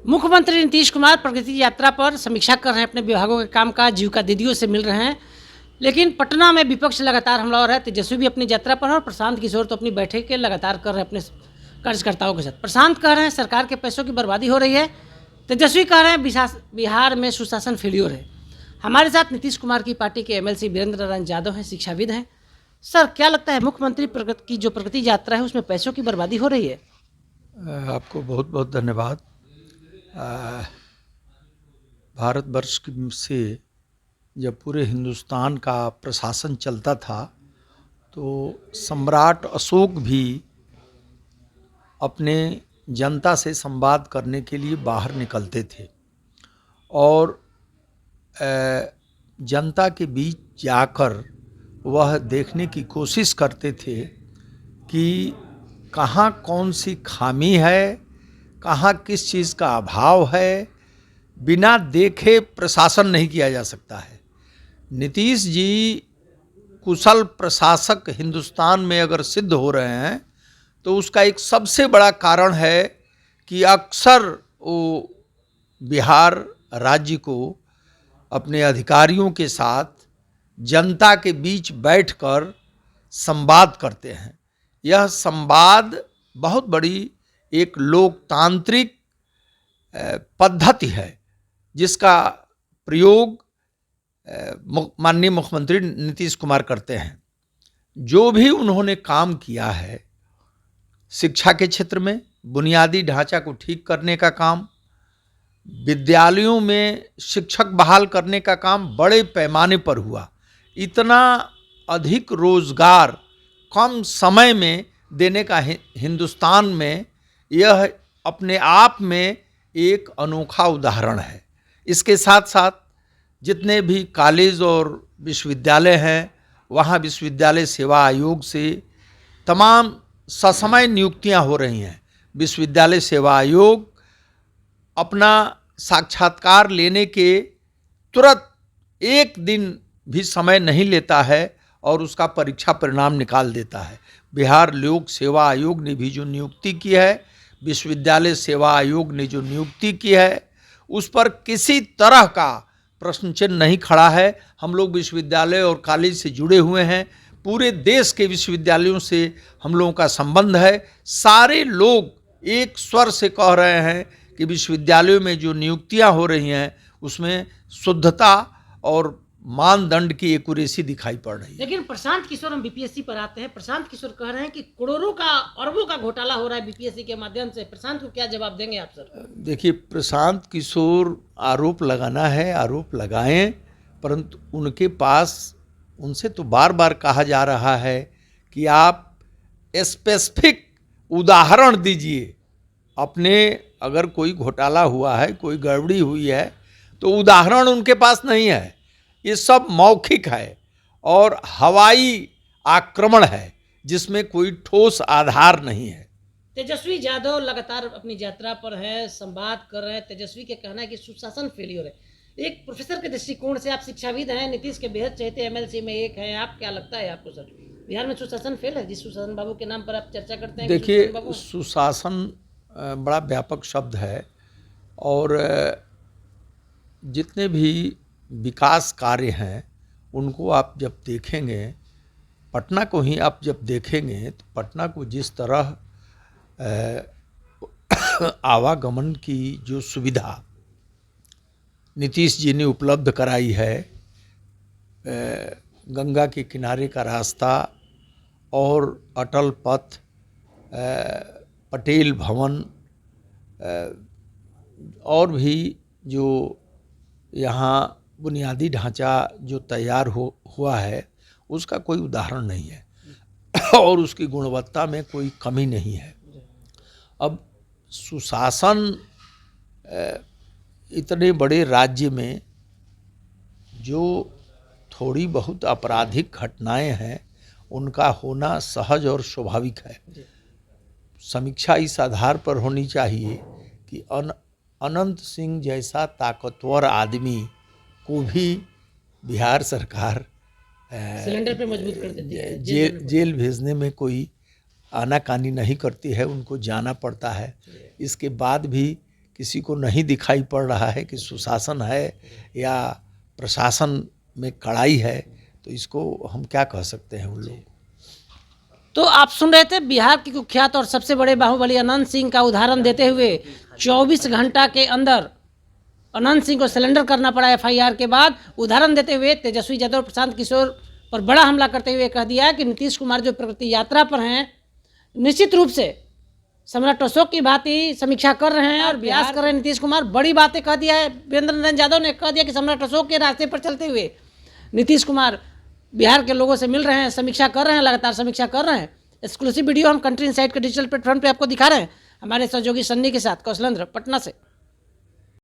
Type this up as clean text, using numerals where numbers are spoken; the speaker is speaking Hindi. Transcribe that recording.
मुख्यमंत्री नीतीश कुमार प्रगति यात्रा पर समीक्षा कर रहे हैं, अपने विभागों के कामकाज, जीविका दीदियों से मिल रहे हैं। लेकिन पटना में विपक्ष लगातार हमलावर है। तेजस्वी भी अपनी यात्रा पर है और प्रशांत किशोर तो अपनी बैठकें लगातार कर रहे हैं अपने कार्यकर्ताओं के साथ। प्रशांत कह रहे हैं सरकार के पैसों की बर्बादी हो रही है। तेजस्वी कह रहे हैं बिहार में सुशासन फेल्योर है। हमारे साथ नीतीश कुमार की पार्टी के एमएलसी वीरेंद्र नारायण यादव हैं, शिक्षाविद हैं। सर, क्या लगता है मुख्यमंत्री की जो प्रगति यात्रा है उसमें पैसों की बर्बादी हो रही है? आपको बहुत बहुत धन्यवाद। भारतवर्ष से जब पूरे हिंदुस्तान का प्रशासन चलता था तो सम्राट अशोक भी अपने जनता से संवाद करने के लिए बाहर निकलते थे और जनता के बीच जाकर वह देखने की कोशिश करते थे कि कहाँ कौन सी खामी है, कहाँ किस चीज़ का अभाव है। बिना देखे प्रशासन नहीं किया जा सकता है। नीतीश जी कुशल प्रशासक हिंदुस्तान में अगर सिद्ध हो रहे हैं तो उसका एक सबसे बड़ा कारण है कि अक्सर वो बिहार राज्य को अपने अधिकारियों के साथ जनता के बीच बैठकर संवाद करते हैं। यह संवाद बहुत बड़ी एक लोकतांत्रिक पद्धति है जिसका प्रयोग माननीय मुख्यमंत्री नीतीश कुमार करते हैं। जो भी उन्होंने काम किया है शिक्षा के क्षेत्र में, बुनियादी ढांचा को ठीक करने का काम, विद्यालयों में शिक्षक बहाल करने का काम बड़े पैमाने पर हुआ। इतना अधिक रोजगार कम समय में देने का हिंदुस्तान में यह अपने आप में एक अनोखा उदाहरण है। इसके साथ साथ जितने भी कॉलेज और विश्वविद्यालय हैं वहाँ विश्वविद्यालय सेवा आयोग से तमाम ससमय नियुक्तियाँ हो रही हैं। विश्वविद्यालय सेवा आयोग अपना साक्षात्कार लेने के तुरंत एक दिन भी समय नहीं लेता है और उसका परीक्षा परिणाम निकाल देता है। बिहार लोक सेवा आयोग ने भी जो नियुक्ति की है, विश्वविद्यालय सेवा आयोग ने जो नियुक्ति की है, उस पर किसी तरह का प्रश्न चिन्ह नहीं खड़ा है। हम लोग विश्वविद्यालय और कॉलेज से जुड़े हुए हैं। पूरे देश के विश्वविद्यालयों से हम लोगों का संबंध है। सारे लोग एक स्वर से कह रहे हैं कि विश्वविद्यालयों में जो नियुक्तियां हो रही हैं उसमें शुद्धता और मानदंड की एक्यूरेसी दिखाई पड़ रही है। लेकिन प्रशांत किशोर, हम बीपीएससी पर आते हैं, प्रशांत किशोर कह रहे हैं कि करोड़ों का, अरबों का घोटाला हो रहा है बीपीएससी के माध्यम से। प्रशांत को क्या जवाब देंगे आप सर? देखिए, प्रशांत किशोर आरोप लगाना है, आरोप लगाएं, परंतु उनके पास, उनसे तो बार बार कहा जा रहा है कि आप स्पेसिफिक उदाहरण दीजिए। अपने अगर कोई घोटाला हुआ है, कोई गड़बड़ी हुई है तो उदाहरण उनके पास नहीं है। ये सब मौखिक है और हवाई आक्रमण है जिसमें कोई ठोस आधार नहीं है। तेजस्वी यादव लगातार अपनी यात्रा पर है, संवाद कर रहे हैं। तेजस्वी के कहना है कि सुशासन फेलियर है। एक प्रोफेसर के दृष्टिकोण से, आप शिक्षाविद हैं, नीतीश के बेहद चहेते एमएलसी में एक हैं, आप क्या लगता है आपको सर, बिहार में सुशासन फेल है? जिस सुशासन बाबू के नाम पर आप चर्चा करते हैं। देखिए, सुशासन बड़ा व्यापक शब्द है और जितने भी विकास कार्य हैं उनको आप जब देखेंगे, पटना को ही आप जब देखेंगे तो पटना को जिस तरह आवागमन की जो सुविधा नीतीश जी ने उपलब्ध कराई है, गंगा के किनारे का रास्ता और अटल पथ, पटेल भवन और भी जो यहाँ बुनियादी ढांचा जो तैयार हुआ है उसका कोई उदाहरण नहीं है और उसकी गुणवत्ता में कोई कमी नहीं है। अब सुशासन इतने बड़े राज्य में जो थोड़ी बहुत आपराधिक घटनाएं हैं उनका होना सहज और स्वाभाविक है। समीक्षा इस आधार पर होनी चाहिए कि अनंत सिंह जैसा ताकतवर आदमी को भी बिहार सरकार सिलेंडर पे मजबूत कर देती है, जेल भेजने में कोई आनाकानी नहीं करती है, उनको जाना पड़ता है। इसके बाद भी किसी को नहीं दिखाई पड़ रहा है कि सुशासन है या प्रशासन में कड़ाई है, तो इसको हम क्या कह सकते हैं उन लोग। तो आप सुन रहे थे बिहार के कुख्यात और सबसे बड़े बाहुबली अनंत सिंह का उदाहरण देते हुए 24 घंटा के अंदर अनंत सिंह को सरेंडर करना पड़ा एफआईआर के बाद, उदाहरण देते हुए तेजस्वी यादव प्रशांत किशोर पर बड़ा हमला करते हुए कह दिया कि नीतीश कुमार जो प्रगति यात्रा पर हैं, निश्चित रूप से सम्राट अशोक की भांति समीक्षा कर रहे हैं और प्रयास कर रहे हैं नीतीश कुमार। बड़ी बातें कह दिया है वीरेंद्र नारायण यादव ने, कह दिया कि सम्राट अशोक के रास्ते पर चलते हुए नीतीश कुमार बिहार के लोगों से मिल रहे हैं, समीक्षा कर रहे हैं, लगातार समीक्षा कर रहे हैं। एक्सक्लूसिव वीडियो हम कंट्री इनसाइट के डिजिटल प्लेटफॉर्म पे आपको दिखा रहे हैं, हमारे सहयोगी सन्नी के साथ कौशलेंद्र, पटना से।